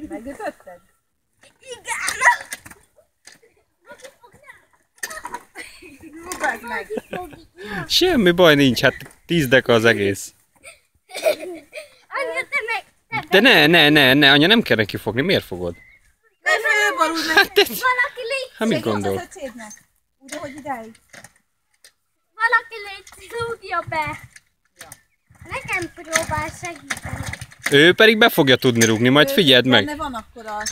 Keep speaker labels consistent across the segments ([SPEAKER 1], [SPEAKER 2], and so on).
[SPEAKER 1] Megütötted?
[SPEAKER 2] Igen!
[SPEAKER 1] Rúgd meg!
[SPEAKER 3] Semmi baj nincs, hát 10 deka az egész.
[SPEAKER 2] Anya, te meg...
[SPEAKER 3] De ne, anya, nem kell neki fogni, miért fogod?
[SPEAKER 1] Nem fölborul meg!
[SPEAKER 3] Hát ez...
[SPEAKER 2] Valaki légy...
[SPEAKER 3] Hát mit
[SPEAKER 1] Segíts
[SPEAKER 3] gondol?
[SPEAKER 1] az öcsédnek! Úgy, ahogy idáig.
[SPEAKER 2] Valaki légy, rúgja be! Nekem próbál segíteni.
[SPEAKER 3] Ő pedig be fogja tudni rúgni, majd figyeld meg.
[SPEAKER 1] Benne van akkor a...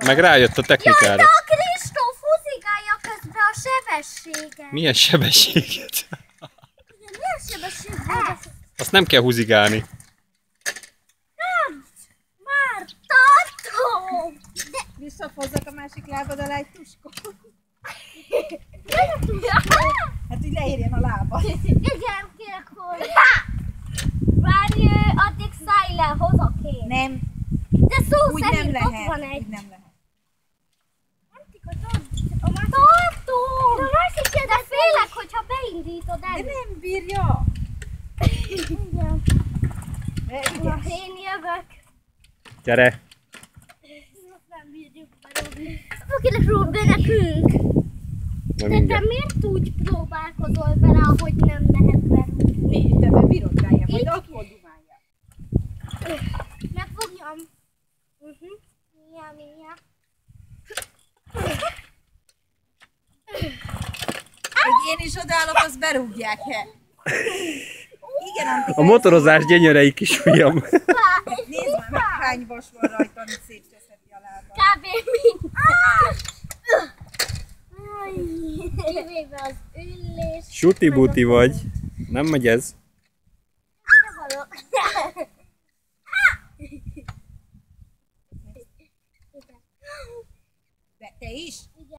[SPEAKER 3] Meg rájött a
[SPEAKER 2] Jaj, de
[SPEAKER 3] technikára.
[SPEAKER 2] a Kristóf húzigálja közben a sebességet.
[SPEAKER 3] Milyen sebességet?
[SPEAKER 2] Milyen sebesség volt?
[SPEAKER 3] Azt nem kell húzigálni.
[SPEAKER 2] Nem! Már tartom! De...
[SPEAKER 1] Visszafozzak a másik lábad alá egy tuskot. Hát így leérjen a lábad.
[SPEAKER 2] Igen, kérek, hogy... Várj, addig szállj le, hozok én.
[SPEAKER 1] Nem,
[SPEAKER 2] De szó
[SPEAKER 1] úgy nem
[SPEAKER 2] szerint ott
[SPEAKER 1] lehet.
[SPEAKER 2] van egy.
[SPEAKER 1] Úgy nem lehet.
[SPEAKER 2] Tartom! De félek, hogyha beindítod el.
[SPEAKER 1] De nem bírja.
[SPEAKER 2] Igen.
[SPEAKER 1] De
[SPEAKER 2] Na,
[SPEAKER 1] ügyes.
[SPEAKER 2] én jövök.
[SPEAKER 3] Gyere!
[SPEAKER 2] Nem bírjuk berúgni. Akinek rúg be nekünk.
[SPEAKER 3] Na
[SPEAKER 2] De te
[SPEAKER 3] mindjárt.
[SPEAKER 2] miért úgy próbálkozol vele, ahogy nem lehet berúgni?
[SPEAKER 1] Mi? De bebírod rája, majd
[SPEAKER 2] Így?
[SPEAKER 1] akkor dumálja.
[SPEAKER 2] Megfogjam. Mindjárt.
[SPEAKER 1] Hogy én is odállok, azt berúgják-e? Igen, Antika.
[SPEAKER 3] A motorozás gyönyörei, kisfiam.
[SPEAKER 1] Nézd már meg, hány vas van rajta, amit szétcseszedi a lábad.
[SPEAKER 2] Kb. Mind. Kivéve az ülés.
[SPEAKER 3] Suti-buti vagy. Nem megy ez.
[SPEAKER 2] Mire való?
[SPEAKER 1] De te is?